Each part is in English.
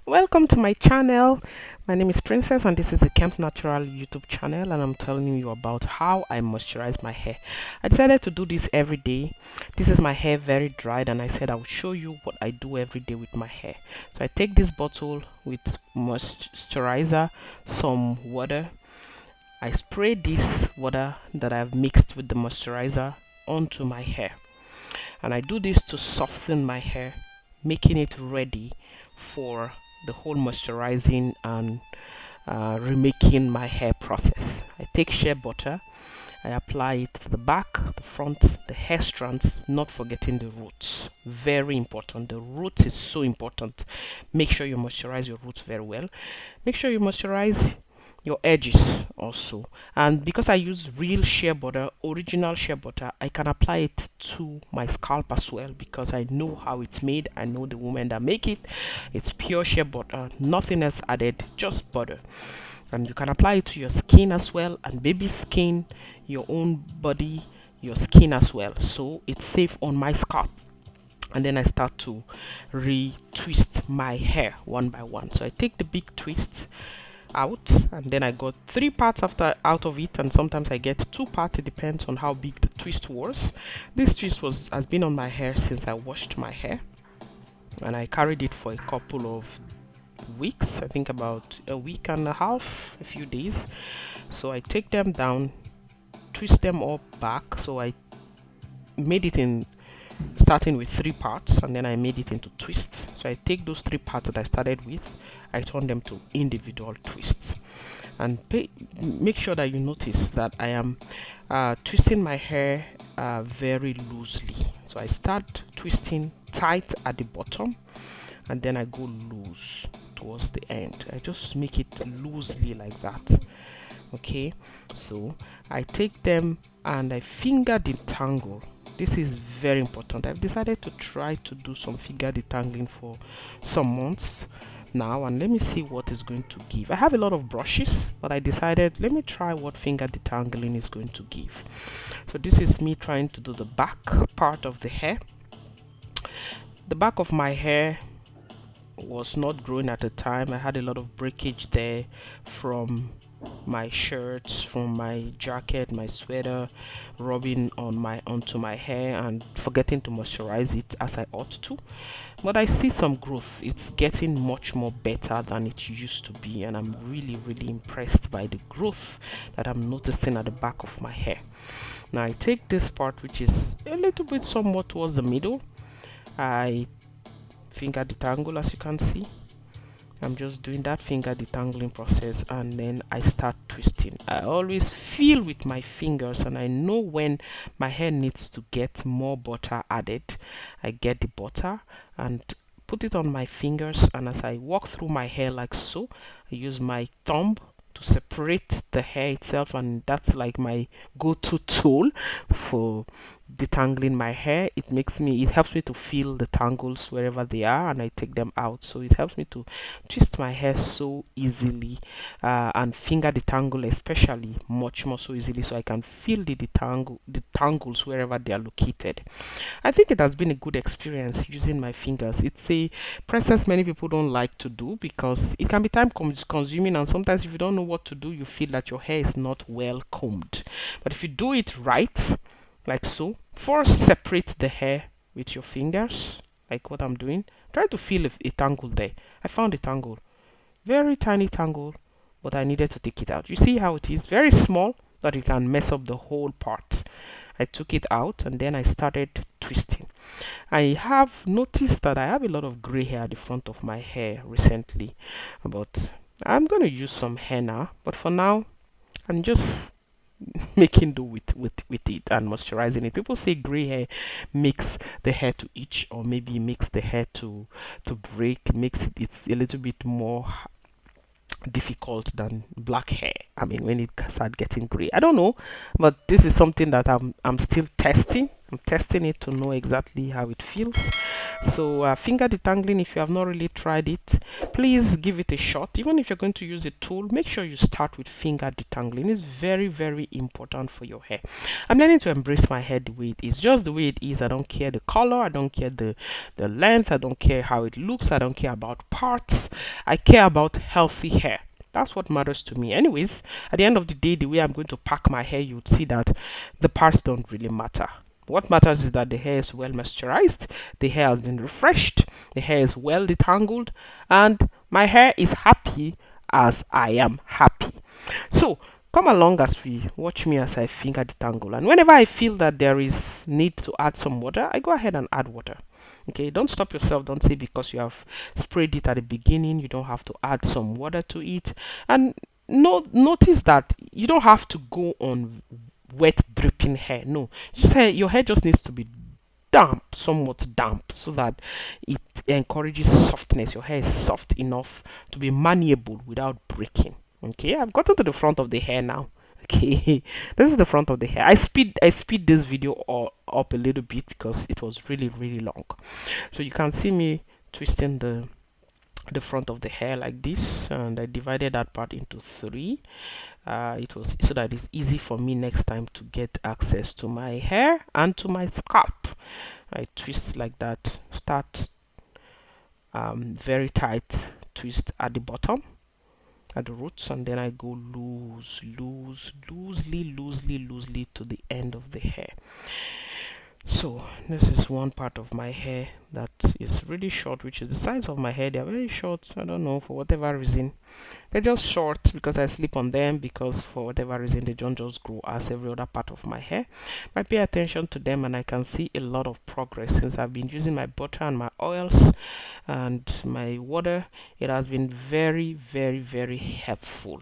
Welcome to my channel. My name is Princess and this is the Kemps Natural YouTube channel, and I'm telling you about how I moisturize my hair. I decided to do this every day. This is my hair very dried, and I said I would show you what I do every day with my hair. So I take this bottle with moisturizer, some water. I spray this water that I've mixed with the moisturizer onto my hair, and I do this to soften my hair, making it ready for the whole moisturizing and remaking my hair process. I take shea butter, I apply it to the back, the front, the hair strands, not forgetting the roots. Very important. The roots is so important. Make sure you moisturize your roots very well. Make sure you moisturize your edges also. And because I use real shea butter, original shea butter, I can apply it to my scalp as well because I know how it's made. I know the women that make it. It's pure shea butter, nothing else added, just butter. And you can apply it to your skin as well, and baby skin, your own body, your skin as well. So it's safe on my scalp. And then I start to re-twist my hair one by one. So I take the big twists out, and then I got 3 parts after out of it, and sometimes I get 2 parts. It depends on how big the twist was. This twist has been on my hair since I washed my hair, and I carried it for a couple of weeks, I think about a week and a half, a few days. So I take them down, twist them all back. So I made it in starting with 3 parts, and then I made it into twists. So I take those 3 parts that I started with, I turn them to individual twists, and make sure that you notice that I am twisting my hair very loosely. So I start twisting tight at the bottom, and then I go loose towards the end. I just make it loosely like that. Okay, so I take them and I finger detangle. This is very important. I've decided to try to do some finger detangling for some months now, and let me see what it's going to give. I have a lot of brushes, but I decided let me try what finger detangling is going to give. So this is me trying to do the back part of the hair. The back of my hair was not growing at the time. I had a lot of breakage there from my shirts, from my jacket, my sweater, rubbing onto my hair and forgetting to moisturize it as I ought to. But I see some growth. It's getting much more better than it used to be, and I'm really impressed by the growth that I'm noticing at the back of my hair. Now I take this part which is a little bit somewhat towards the middle. I finger detangle, as you can see. I'm just doing that finger detangling process, and then I start twisting. I always feel with my fingers, and I know when my hair needs to get more butter added. I get the butter and put it on my fingers, and as I walk through my hair like so, I use my thumb to separate the hair itself, and that's like my go-to tool for detangling my hair. It helps me to feel the tangles wherever they are, and I take them out. So it helps me to twist my hair so easily, and finger detangle especially much more so easily, so I can feel the tangles wherever they are located. I think it has been a good experience using my fingers. It's a process many people don't like to do because it can be time consuming, and sometimes if you don't know what to do, you feel that your hair is not well combed. But if you do it right, like so, first separate the hair with your fingers, like what I'm doing. Try to feel a tangle there. I found a tangle, very tiny tangle, but I needed to take it out. You see how it is very small that you can mess up the whole part. I took it out, and then I started twisting. I have noticed that I have a lot of gray hair at the front of my hair recently, but I'm going to use some henna. But for now, I'm just making do with it and moisturizing it. People say gray hair makes the hair to itch, or maybe makes the hair to break, makes it's a little bit more difficult than black hair. I mean, when it start getting gray, I don't know, but this is something that I'm still testing. I'm testing it to know exactly how it feels. So finger detangling, if you have not really tried it, please give it a shot. Even if you're going to use a tool, make sure you start with finger detangling. It's very, very important for your hair. I'm learning to embrace my hair the way it is, just the way it is. I don't care the color, I don't care the length, I don't care how it looks, I don't care about parts. I care about healthy hair. That's what matters to me. Anyways, at the end of the day, the way I'm going to pack my hair, you would see that the parts don't really matter. What matters is that the hair is well moisturized, the hair has been refreshed, the hair is well detangled, and my hair is happy as I am happy. So come along as we watch me as I finger detangle. And whenever I feel that there is need to add some water, I go ahead and add water. Okay, don't stop yourself. Don't say because you have sprayed it at the beginning, you don't have to add some water to it. And notice that you don't have to go on wet dripping hair. No, just your hair just needs to be damp, somewhat damp, so that it encourages softness. Your hair is soft enough to be malleable without breaking. Okay, I've gotten to the front of the hair now. Okay, this is the front of the hair. I speed this video up a little bit because it was really, really long. So you can see me twisting the front of the hair like this, and I divided that part into three. It was so that it's easy for me next time to get access to my hair and to my scalp. I twist like that. Start very tight twist at the bottom, at the roots, and then I go loosely to the end of the hair. So this is one part of my hair that is really short, which is the size of my hair. They are very short. I don't know, for whatever reason. They're just short because I sleep on them, because for whatever reason they don't just grow as every other part of my hair. I pay attention to them and I can see a lot of progress since I've been using my butter and my oils and my water. It has been very, very, very helpful.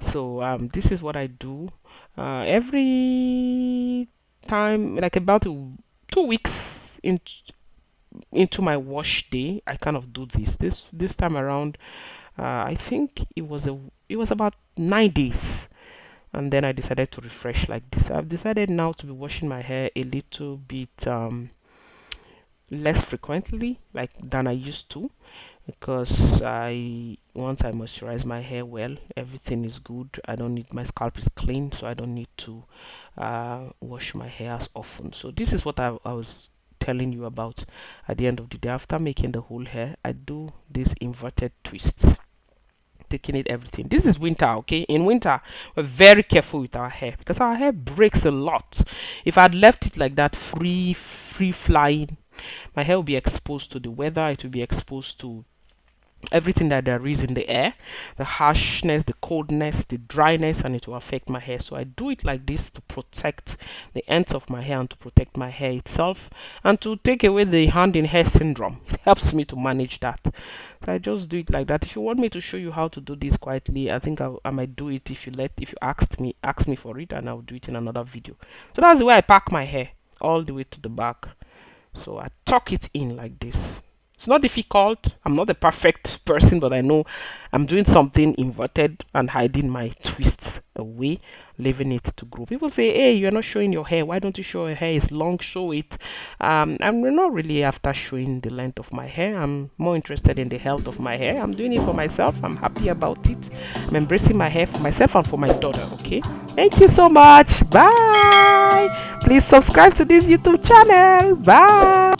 So this is what I do every time, like about 2 weeks into my wash day. I kind of do this time around. I think it was about 9 days, and then I decided to refresh like this. I've decided now to be washing my hair a little bit less frequently like than I used to, because I once I moisturize my hair well, everything is good. I don't need, my scalp is clean, so I don't need to wash my hair as often. So this is what I was telling you about. At the end of the day, after making the whole hair, I do these inverted twists, taking it everything. This is winter. Okay, in winter we're very careful with our hair because our hair breaks a lot. If I'd left it like that, free flying, my hair will be exposed to the weather, it will be exposed to everything that there is in the air, the harshness, the coldness, the dryness, and it will affect my hair. So I do it like this to protect the ends of my hair and to protect my hair itself and to take away the hand in hair syndrome. It helps me to manage that. So I just do it like that. If you want me to show you how to do this quietly, I think I might do it if you ask me for it, and I'll do it in another video. So that's the way I pack my hair, all the way to the back. So I tuck it in like this. It's not difficult. I'm not a perfect person, but I know I'm doing something inverted and hiding my twists away, leaving it to grow. People say, hey, you're not showing your hair. Why don't you show your hair? It's long, show it. I'm not really after showing the length of my hair. I'm more interested in the health of my hair. I'm doing it for myself. I'm happy about it. I'm embracing my hair for myself and for my daughter, okay? Thank you so much. Bye. Please subscribe to this YouTube channel. Bye.